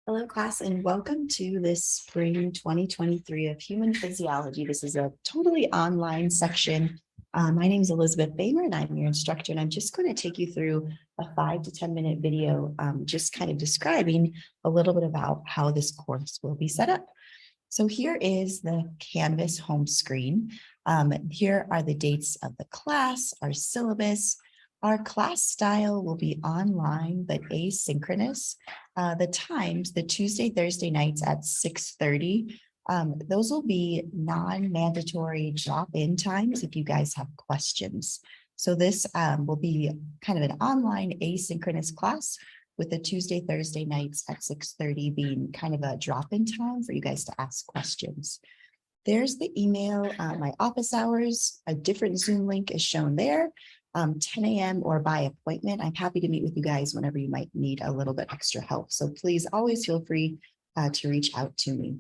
Hello, class, and welcome to this spring 2023 of Human Physiology. This is a totally online section. My name is Elizabeth Bamer, and I'm your instructor, and I'm just going to take you through a 5 to 10 minute video, just kind of describing a little bit about how this course will be set up. So here is the Canvas home screen. Here are the dates of the class, our syllabus. Our class style will be online, but asynchronous. The times, the Tuesday, Thursday nights at 6:30. Those will be non-mandatory drop-in times if you guys have questions. So this will be kind of an online asynchronous class with the Tuesday, Thursday nights at 6:30 being kind of a drop-in time for you guys to ask questions. There's the email, my office hours, a different Zoom link is shown there. 10 a.m. or by appointment. I'm happy to meet with you guys whenever you might need a little bit extra help. So please always feel free to reach out to me.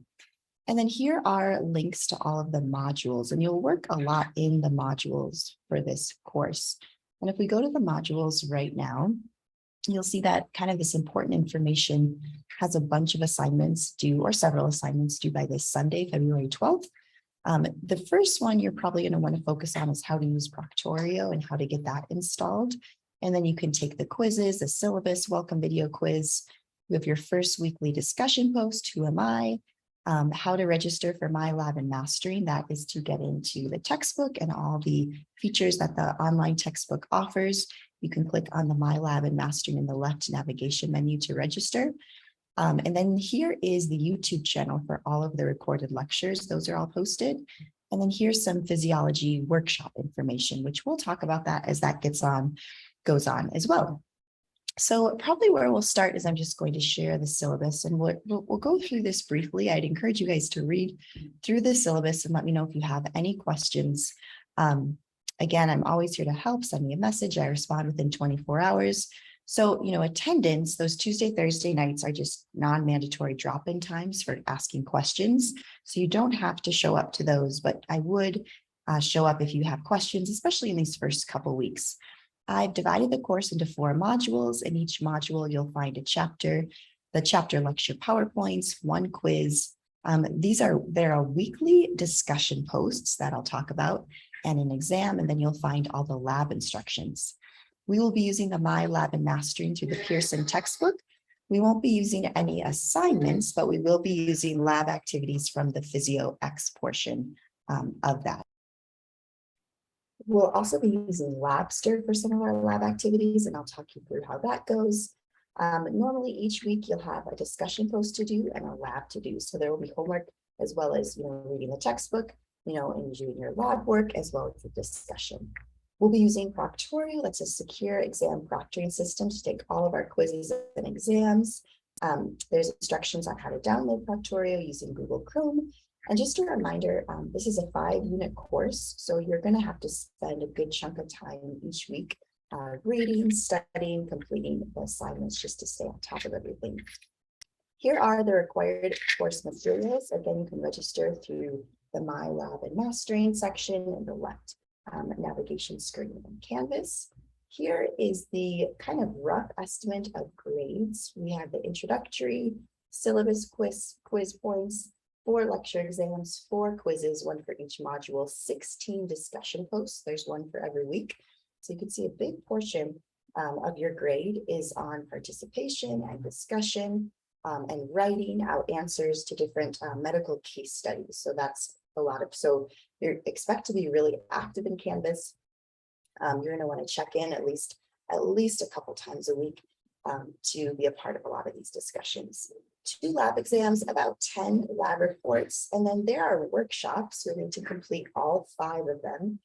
And then here are links to all of the modules, and you'll work a lot in the modules for this course. And if we go to the modules right now, you'll see that kind of this important information has a bunch of assignments due, or several assignments due by this Sunday, February 12th. The first one you're probably going to want to focus on is how to use Proctorio and how to get that installed. And then you can take the quizzes, the syllabus, welcome video quiz. You have your first weekly discussion post, who am I? How to register for My Lab and Mastering. That is to get into the textbook and all the features that the online textbook offers. You can click on the My Lab and Mastering in the left navigation menu to register. And then here is the YouTube channel for all of the recorded lectures. Those are all posted. And then here's some physiology workshop information, which we'll talk about that as that goes on as well. So probably where we'll start is I'm just going to share the syllabus, and we'll go through this briefly. I'd encourage you guys to read through the syllabus and let me know if you have any questions. Again, I'm always here to help. Send me a message. I respond within 24 hours. So, attendance, those Tuesday, Thursday nights are just non-mandatory drop-in times for asking questions. So you don't have to show up to those, but I would show up if you have questions, especially in these first couple weeks. I've divided the course into 4 modules. In each module, you'll find a chapter, the chapter lecture PowerPoints, 1 quiz. There are weekly discussion posts that I'll talk about and an exam, and then you'll find all the lab instructions. We will be using the My Lab and Mastering through the Pearson textbook. We won't be using any assignments, but we will be using lab activities from the Physio X portion of that. We'll also be using Labster for some of our lab activities, and I'll talk you through how that goes. Normally each week you'll have a discussion post to do and a lab to do. So there will be homework as well as reading the textbook, and doing your lab work as well as the discussion. We'll be using Proctorio. That's a secure exam proctoring system to take all of our quizzes and exams. There's instructions on how to download Proctorio using Google Chrome. And just a reminder, this is a 5-unit course, so you're going to have to spend a good chunk of time each week reading, studying, completing the assignments just to stay on top of everything. Here are the required course materials. Again, you can register through the My Lab and Mastering section in the left navigation screen on Canvas. Here is the kind of rough estimate of grades. We have the introductory, syllabus quiz points, 4 lecture exams, 4 quizzes, 1 for each module, 16 discussion posts. There's 1 for every week. So you can see a big portion of your grade is on participation and discussion and writing out answers to different medical case studies. So that's a lot of, so you expect to be really active in Canvas. You're going to want to check in at least a couple times a week to be a part of a lot of these discussions. 2 lab exams, about 10 lab reports, and then there are workshops. You're going to complete all 5 of them.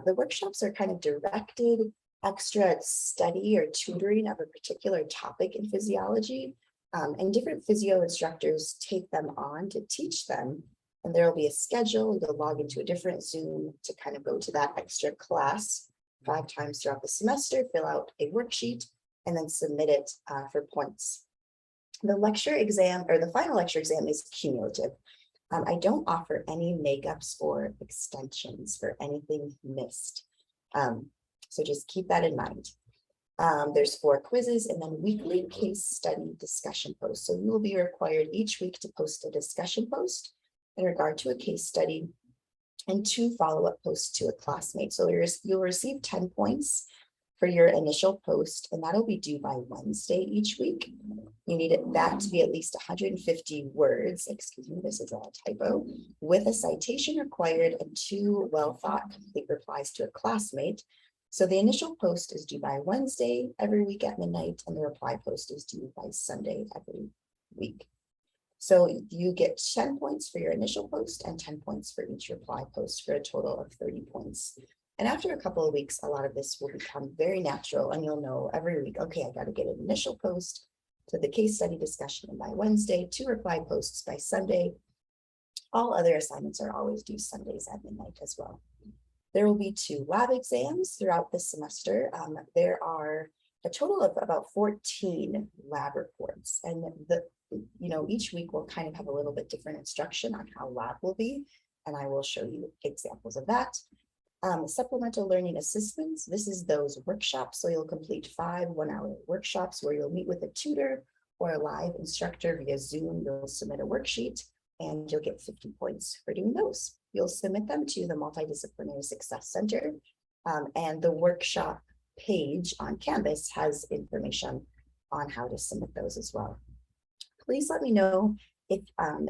The workshops are kind of directed extra study or tutoring of a particular topic in physiology, and different physio instructors take them on to teach them. And there will be a schedule. You'll log into a different Zoom to kind of go to that extra class 5 times throughout the semester, fill out a worksheet, and then submit it for points. The lecture exam, or the final lecture exam, is cumulative. I don't offer any makeups or extensions for anything missed. So just keep that in mind. There's 4 quizzes and then weekly case study discussion posts. So you will be required each week to post a discussion post in regard to a case study and 2 follow-up posts to a classmate. So you'll receive 10 points for your initial post, and that'll be due by Wednesday each week. You need that to be at least 150 words, excuse me, this is a typo, with a citation required and 2 well-thought complete replies to a classmate. So the initial post is due by Wednesday every week at midnight, and the reply post is due by Sunday every week. So you get 10 points for your initial post and 10 points for each reply post for a total of 30 points. And after a couple of weeks, a lot of this will become very natural and you'll know every week, okay, I got to get an initial post to the case study discussion by Wednesday, 2 reply posts by Sunday. All other assignments are always due Sundays at midnight as well. There will be 2 lab exams throughout the semester. There are a total of about 14 lab reports, and each week will kind of have a little bit different instruction on how lab will be, and I will show you examples of that. Supplemental learning assessments, this is those workshops. So you'll complete 5 one-hour workshops where you'll meet with a tutor or a live instructor via Zoom. You'll submit a worksheet and you'll get 50 points for doing those. You'll submit them to the Multidisciplinary Success Center, and the workshop page on Canvas has information on how to submit those as well. Please let me know if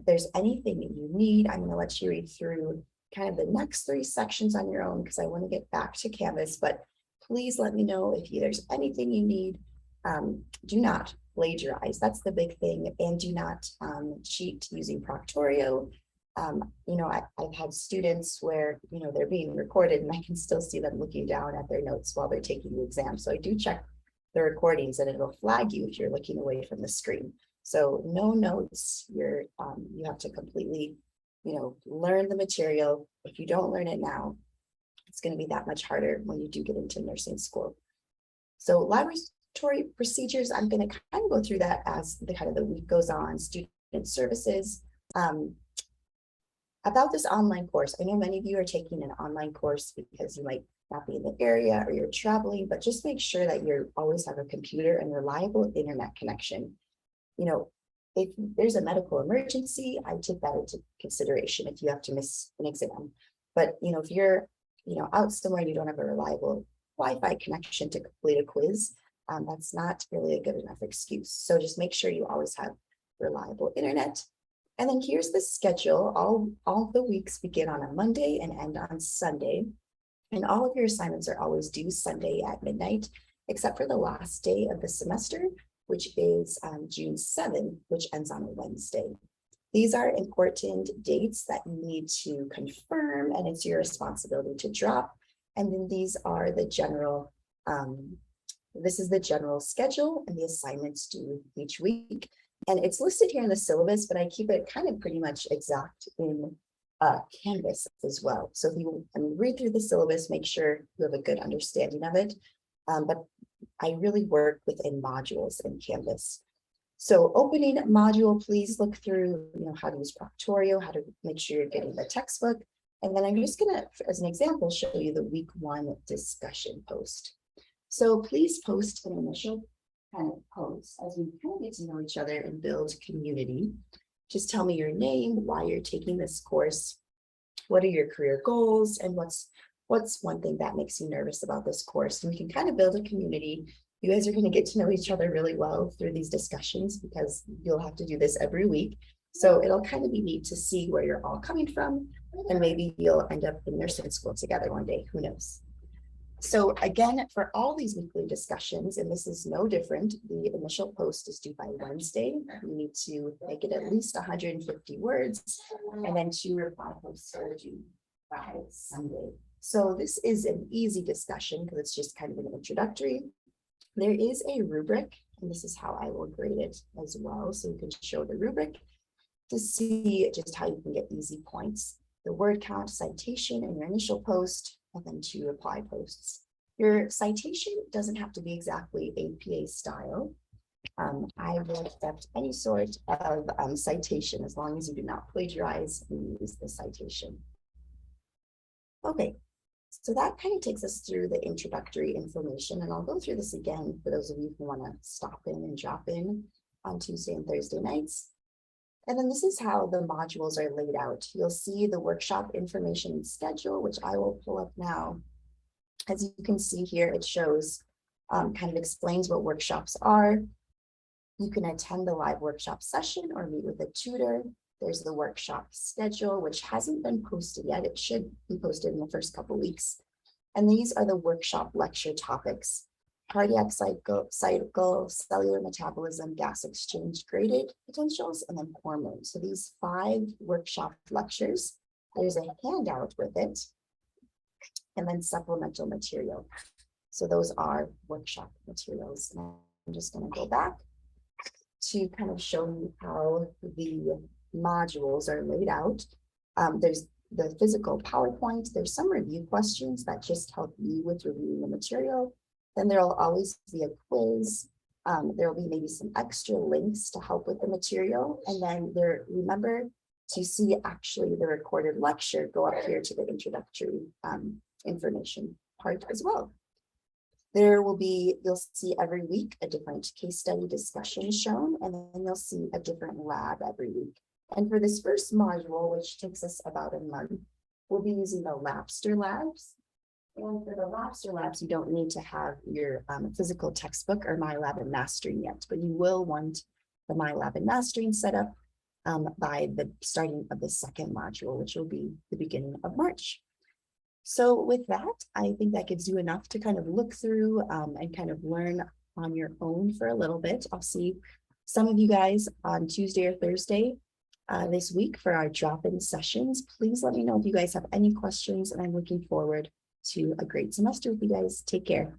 there's anything that you need. I'm going to let you read through kind of the next 3 sections on your own because I want to get back to Canvas, but please let me know if there's anything you need. Do not plagiarize, that's the big thing, and do not cheat using Proctorio. I've had students where, they're being recorded and I can still see them looking down at their notes while they're taking the exam. So I do check the recordings and it'll flag you if you're looking away from the screen. So no notes, you have to completely, learn the material. If you don't learn it now, it's going to be that much harder when you do get into nursing school. So laboratory procedures, I'm going to kind of go through that as the week goes on. Student services. About this online course, I know many of you are taking an online course because you might not be in the area or you're traveling, but just make sure that you always have a computer and reliable internet connection. If there's a medical emergency, I take that into consideration if you have to miss an exam. But, if you're, out somewhere and you don't have a reliable Wi-Fi connection to complete a quiz, that's not really a good enough excuse. So just make sure you always have reliable internet. And then here's the schedule. All of the weeks begin on a Monday and end on Sunday. And all of your assignments are always due Sunday at midnight, except for the last day of the semester, which is June 7th, which ends on a Wednesday. These are important dates that you need to confirm, and it's your responsibility to drop. And then these are the general, this is the general schedule and the assignments due each week. And it's listed here in the syllabus, but I keep it kind of pretty much exact in Canvas as well. So if you read through the syllabus, make sure you have a good understanding of it. But I really work within modules in Canvas. So opening module, please look through, how to use Proctorio, how to make sure you're getting the textbook. And then I'm just gonna, as an example, show you the week 1 discussion post. So please post an initial kind of post as we kind of get to know each other and build community. Just tell me your name, why you're taking this course, what are your career goals, and what's one thing that makes you nervous about this course. And we can kind of build a community. You guys are going to get to know each other really well through these discussions because you'll have to do this every week. So it'll kind of be neat to see where you're all coming from, and maybe you'll end up in nursing school together one day, who knows. So again, for all these weekly discussions, and this is no different, the initial post is due by Wednesday. You need to make it at least 150 words, and then 2 reply posts are due by Sunday. So this is an easy discussion because it's just kind of an introductory. There is a rubric, and this is how I will grade it as well. So you can show the rubric to see just how you can get easy points. The word count, citation, and your initial post, and then 2 reply posts. Your citation doesn't have to be exactly APA style. I will accept any sort of citation as long as you do not plagiarize and use the citation. Okay, So that kind of takes us through the introductory information, and I'll go through this again for those of you who want to stop in and drop in on Tuesday and Thursday nights. And then this is how the modules are laid out. You'll see the workshop information and schedule, which I will pull up now. As you can see here, it shows, kind of explains what workshops are. You can attend the live workshop session or meet with a tutor. There's the workshop schedule, which hasn't been posted yet. It should be posted in the first couple of weeks. And these are the workshop lecture topics: cardiac cycle, cellular metabolism, gas exchange, graded potentials, and then hormones. So these 5 workshop lectures, there's a handout with it, and then supplemental material. So those are workshop materials. And I'm just going to go back to kind of show you how the modules are laid out. There's the physical PowerPoint. There's some review questions that just help you with reviewing the material. Then there'll always be a quiz. There'll be maybe some extra links to help with the material. And then remember to see actually the recorded lecture, go up here to the introductory information part as well. You'll see every week a different case study discussion shown, and then you'll see a different lab every week. And for this first module, which takes us about a month, we'll be using the Labster labs. And for the Labster labs, you don't need to have your physical textbook or MyLab and Mastering yet, but you will want the MyLab and Mastering set up by the starting of the second module, which will be the beginning of March. So with that, I think that gives you enough to kind of look through and kind of learn on your own for a little bit. I'll see some of you guys on Tuesday or Thursday this week for our drop-in sessions. Please let me know if you guys have any questions, and I'm looking forward to a great semester with you guys. Take care.